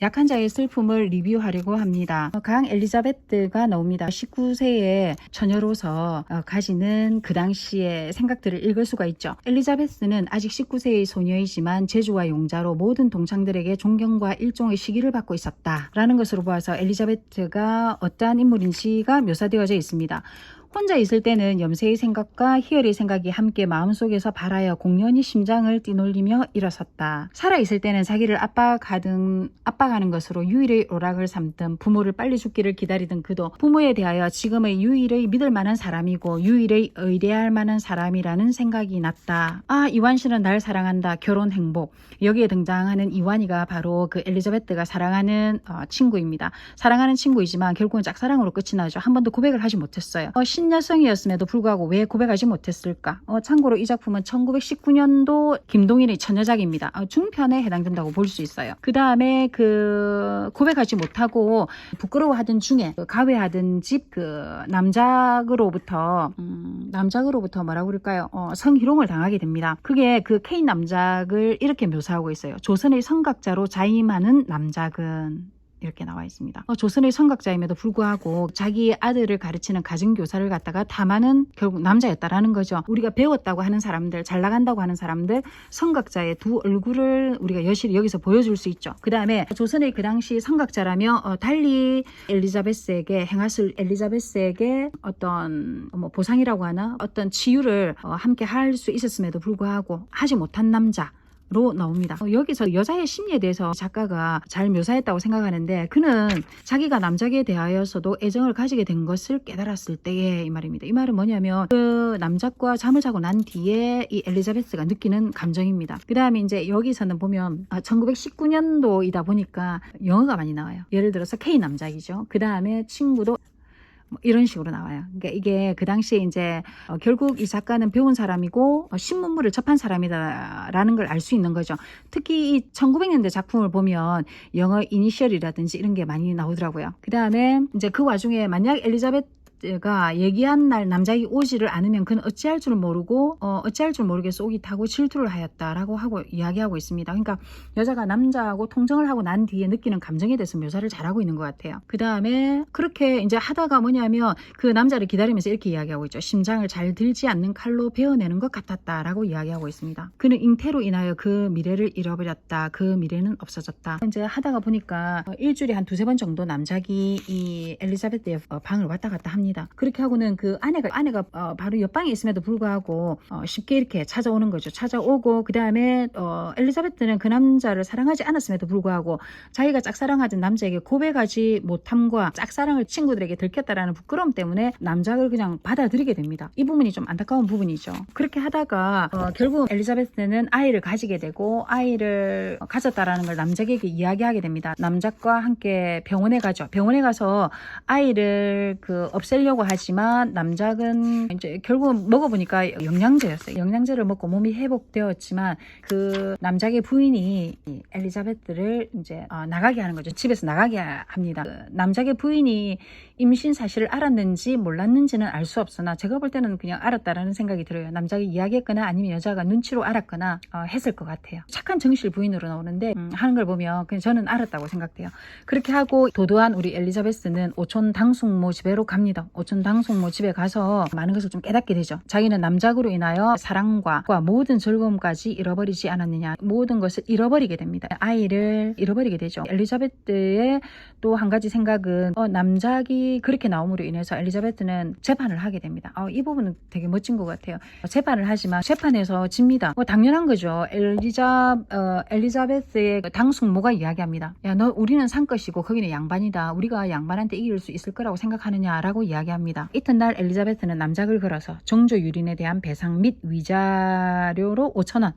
약한 자의 슬픔을 리뷰하려고 합니다. 강 엘리자베트가 나옵니다. 19세의 처녀로서 가지는 그 당시의 생각들을 읽을 수가 있죠. 엘리자베스는 아직 19세의 소녀이지만 재주와 용자로 모든 동창들에게 존경과 일종의 시기를 받고 있었다라는 것으로 보아서 엘리자베트가 어떠한 인물인지가 묘사되어져 있습니다. 혼자 있을 때는 염세의 생각과 희열의 생각이 함께 마음속에서 발하여 공연히 심장을 뛰놀리며 일어섰다. 살아있을 때는 자기를 압박하는 것으로 유일의 오락을 삼든 부모를 빨리 죽기를 기다리던 그도 부모에 대하여 지금의 유일의 믿을 만한 사람이고 유일의 의뢰할 만한 사람이라는 생각이 났다. 아, 이완씨는 날 사랑한다. 결혼 행복. 여기에 등장하는 이완이가 바로 그 엘리자베트가 사랑하는 친구입니다. 사랑하는 친구이지만 결국은 짝사랑으로 끝이 나죠. 한 번도 고백을 하지 못했어요. 신여성이었음에도 불구하고 왜 고백하지 못했을까? 참고로 이 작품은 1919년도 김동인의 처녀작입니다. 중편에 해당된다고 볼 수 있어요. 그 다음에 그 고백하지 못하고 부끄러워하던 중에 가외하던 집 그 남작으로부터 뭐라고 그럴까요? 성희롱을 당하게 됩니다. 그게 그 K 남작을 이렇게 묘사하고 있어요. 조선의 성각자로 자임하는 남작은 이렇게 나와 있습니다. 조선의 성각자임에도 불구하고 자기 아들을 가르치는 가정교사를 갖다가 담아는 결국 남자였다라는 거죠. 우리가 배웠다고 하는 사람들, 잘 나간다고 하는 사람들, 성각자의 두 얼굴을 우리가 여실히 여기서 보여줄 수 있죠. 그 다음에 조선의 그 당시 성각자라며 달리 엘리자베스에게 어떤 보상이라고 하나 어떤 치유를 함께 할 수 있었음에도 불구하고 하지 못한 남자 로 나옵니다. 여기서 여자의 심리에 대해서 작가가 잘 묘사했다고 생각하는데 그는 자기가 남자에게 대하여서도 애정을 가지게 된 것을 깨달았을 때의 이 말입니다. 이 말은 뭐냐면 그 남작과 잠을 자고 난 뒤에 이 엘리자베스가 느끼는 감정입니다. 그 다음에 이제 여기서는 보면 1919년도이다 보니까 영어가 많이 나와요. 예를 들어서 K 남작이죠. 그 다음에 친구도 이런 식으로 나와요. 그러니까 이게 그 당시에 이제 결국 이 작가는 배운 사람이고 신문물을 접한 사람이다라는 걸 알 수 있는 거죠. 특히 이 1900년대 작품을 보면 영어 이니셜이라든지 이런 게 많이 나오더라고요. 그 다음에 이제 그 와중에 만약 엘리자베트가 얘기한 날 남자이 오지를 않으면 그는 어찌할 줄 모르게 속이 타고 질투를 하였다라고 하고 이야기하고 있습니다. 그러니까 여자가 남자하고 통정을 하고 난 뒤에 느끼는 감정에 대해서 묘사를 잘하고 있는 것 같아요. 그 다음에 그렇게 이제 하다가 뭐냐면 그 남자를 기다리면서 이렇게 이야기하고 있죠. 심장을 잘 들지 않는 칼로 베어내는 것 같았다라고 이야기하고 있습니다. 그는 잉태로 인하여 그 미래를 잃어버렸다. 그 미래는 없어졌다. 이제 하다가 보니까 일주일에 한 두세 번 정도 남작이 이 엘리자베트의 방을 왔다 갔다 합니다. 그렇게 하고는 그 아내가 바로 옆방에 있음에도 불구하고 쉽게 이렇게 찾아오는 거죠. 찾아오고 그 다음에 엘리자베트는 그 남자를 사랑하지 않았음에도 불구하고 자기가 짝사랑하던 남자에게 고백하지 못함과 짝사랑을 친구들에게 들켰다라는 부끄러움 때문에 남작을 그냥 받아들이게 됩니다. 이 부분이 좀 안타까운 부분이죠. 그렇게 하다가 결국 엘리자베트는 아이를 가지게 되고 아이를 가졌다라는 걸 남작에게 이야기하게 됩니다. 남작과 함께 병원에 가죠. 병원에 가서 아이를 없애려고 하지만 남작은 이제 결국 먹어보니까 영양제였어요. 영양제를 먹고 몸이 회복되었지만 그 남작의 부인이 엘리자베트를 이제 나가게 하는 거죠. 집에서 나가게 합니다. 남작의 부인이 임신 사실을 알았는지 몰랐는지는 알 수 없으나 제가 볼 때는 그냥 알았다라는 생각이 들어요. 남작이 이야기했거나 아니면 여자가 눈치로 알았거나 했을 것 같아요. 착한 정실 부인으로 나오는데 하는 걸 보면 그냥 저는 알았다고 생각돼요. 그렇게 하고 도도한 우리 엘리자베스는 오촌 당숙모 집에로 갑니다. 오촌 당숙모 집에 가서 많은 것을 좀 깨닫게 되죠. 자기는 남작으로 인하여 사랑과 모든 즐거움까지 잃어버리지 않았느냐. 모든 것을 잃어버리게 됩니다. 아이를 잃어버리게 되죠. 엘리자베트의 또 한 가지 생각은 남작이 그렇게 나옴으로 인해서 엘리자베트는 재판을 하게 됩니다. 이 부분은 되게 멋진 것 같아요. 재판을 하지만 재판에서 집니다. 당연한 거죠. 엘리자베스의 당숙모가 이야기합니다. 야, 우리는 산 것이고 거기는 양반이다. 우리가 양반한테 이길 수 있을 거라고 생각하느냐라고 이야기합니다. 이튿날 엘리자베트는 남작을 걸어서 정조 유린에 대한 배상 및 위자료로 5,000원,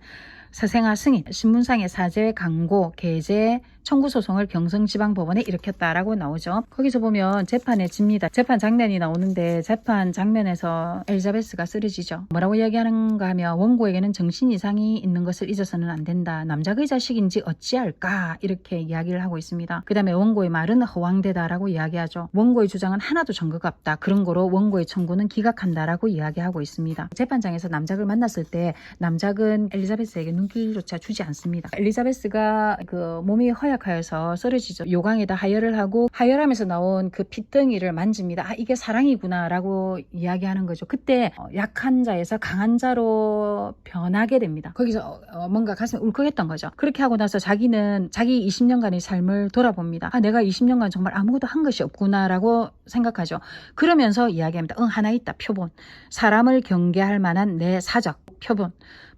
서생아 승인, 신문상의 사죄, 강고, 계제, 청구 소송을 경성지방법원에 일으켰다라고 나오죠. 거기서 보면 재판에 집니다. 재판 장면이 나오는데 재판 장면에서 엘리자베스가 쓰러지죠. 뭐라고 이야기하는가 하면 원고에게는 정신 이상이 있는 것을 잊어서는 안 된다. 남작의 자식인지 어찌할까 이렇게 이야기를 하고 있습니다. 그 다음에 원고의 말은 허황되다라고 이야기하죠. 원고의 주장은 하나도 증거가 없다. 그런 거로 원고의 청구는 기각한다라고 이야기하고 있습니다. 재판장에서 남작을 만났을 때 남작은 엘리자베스에게 눈길조차 주지 않습니다. 엘리자베스가 그 몸이 허약 허약하여서 쓰러지죠. 요강에다 하혈을 하고 하혈하면서 나온 그 핏덩이를 만집니다. 아, 이게 사랑이구나 라고 이야기하는 거죠. 그때 약한 자에서 강한 자로 변하게 됩니다. 거기서 뭔가 가슴이 울컥했던 거죠. 그렇게 하고 나서 자기는 자기 20년간의 삶을 돌아봅니다. 아, 내가 20년간 정말 아무것도 한 것이 없구나 라고 생각하죠. 그러면서 이야기합니다. 하나 있다. 표본. 사람을 경계할 만한 내 사적.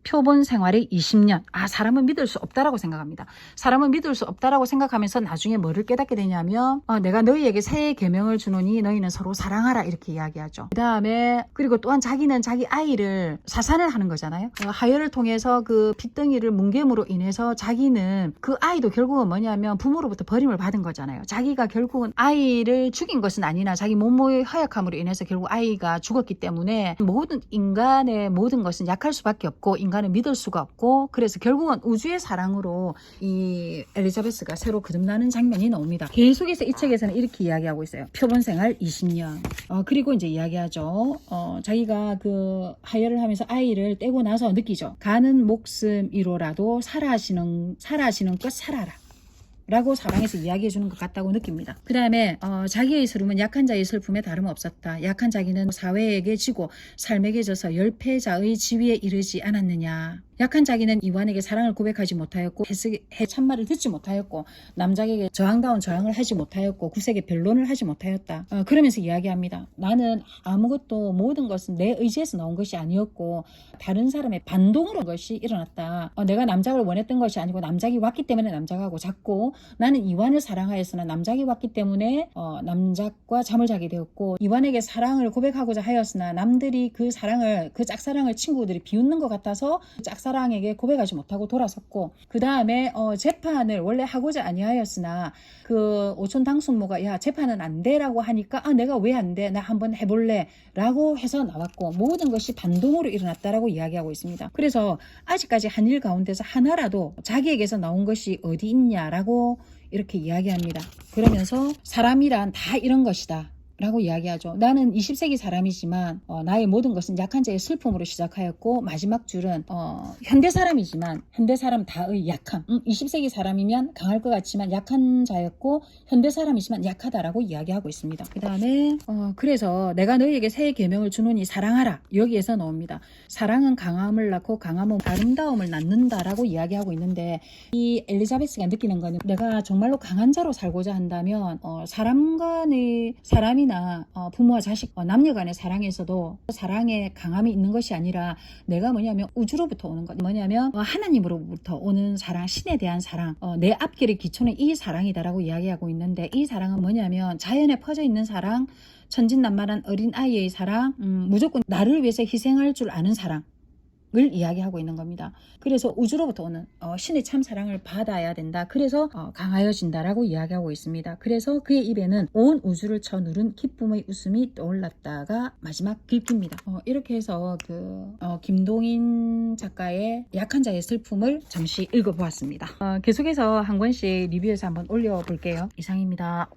표본 생활이 20년. 아, 사람은 믿을 수 없다라고 생각합니다. 사람은 믿을 수 없다라고 생각하면서 나중에 뭐를 깨닫게 되냐면 내가 너희에게 새 계명을 주노니 너희는 서로 사랑하라 이렇게 이야기하죠. 그 다음에 그리고 또한 자기는 자기 아이를 사산을 하는 거잖아요. 하혈을 통해서 그 핏덩이를 뭉갰으로 인해서 자기는 그 아이도 결국은 뭐냐면 부모로부터 버림을 받은 거잖아요. 자기가 결국은 아이를 죽인 것은 아니나 자기 몸의 허약함으로 인해서 결국 아이가 죽었기 때문에 모든 인간의 모든 것은 약할 수밖에 없고 인간은 믿을 수가 없고 그래서 결국은 우주의 사랑으로 이 엘리자베스가 새로 거듭나는 장면이 나옵니다. 계속해서 이 책에서는 이렇게 이야기하고 있어요. 표본생활 20년. 그리고 이제 이야기하죠. 자기가 그 하혈을 하면서 아이를 떼고 나서 느끼죠. 가는 목숨 이로라도 살아하시는 것 살아라. 라고 사랑에서 이야기해 주는 것 같다고 느낍니다. 그 다음에 자기의 슬픔은 약한 자의 슬픔에 다름없었다. 약한 자기는 사회에게 지고 삶에게 져서 열패자의 지위에 이르지 않았느냐. 약한 자기는 이완에게 사랑을 고백하지 못하였고 참말을 듣지 못하였고 남자에게 저항다운 저항을 하지 못하였고 구색에 변론을 하지 못하였다. 그러면서 이야기합니다. 나는 아무것도 모든 것은 내 의지에서 나온 것이 아니었고 다른 사람의 반동으로 것이 일어났다. 내가 남작을 원했던 것이 아니고 남작이 왔기 때문에 남작하고 잤고 나는 이완을 사랑하였으나 남작이 왔기 때문에 남작과 잠을 자게 되었고 이완에게 사랑을 고백하고자 하였으나 남들이 그 짝사랑을 친구들이 비웃는 것 같아서 짝사랑에게 고백하지 못하고 돌아섰고 그 다음에 재판을 원래 하고자 아니하였으나 그 오촌 당순모가 야 재판은 안 돼라고 하니까 내가 왜 안 돼? 나 한번 해볼래 라고 해서 나왔고 모든 것이 반동으로 일어났다라고 이야기하고 있습니다. 그래서 아직까지 한 일 가운데서 하나라도 자기에게서 나온 것이 어디 있냐라고 이렇게 이야기합니다. 그러면서 사람이란 다 이런 것이다 라고 이야기하죠. 나는 20세기 사람이지만 나의 모든 것은 약한 자의 슬픔으로 시작하였고 마지막 줄은 현대 사람이지만 현대 사람 다의 약함. 20세기 사람이면 강할 것 같지만 약한 자였고 현대 사람이지만 약하다라고 이야기하고 있습니다. 그 다음에 그래서 내가 너희에게 새 계명을 주노니 사랑하라. 여기에서 나옵니다. 사랑은 강함을 낳고 강함은 아름다움을 낳는다라고 이야기하고 있는데 이 엘리자베스가 느끼는 거는 내가 정말로 강한 자로 살고자 한다면 사람이나 부모와 자식, 남녀 간의 사랑에서도 사랑의 강함이 있는 것이 아니라 내가 뭐냐면 우주로부터 오는 것, 뭐냐면 하나님으로부터 오는 사랑, 신에 대한 사랑, 내 앞길의 기초는 이 사랑이다라고 이야기하고 있는데 이 사랑은 뭐냐면 자연에 퍼져 있는 사랑, 천진난만한 어린 아이의 사랑, 무조건 나를 위해서 희생할 줄 아는 사랑 을 이야기하고 있는 겁니다. 그래서 우주로부터 오는 신의 참 사랑을 받아야 된다. 그래서 강하여진다라고 이야기하고 있습니다. 그래서 그의 입에는 온 우주를 쳐누른 기쁨의 웃음이 떠올랐다가 마지막 글귀입니다. 이렇게 해서 김동인 작가의 약한 자의 슬픔을 잠시 읽어보았습니다. 계속해서 한 권씩 리뷰해서 한번 올려볼게요. 이상입니다.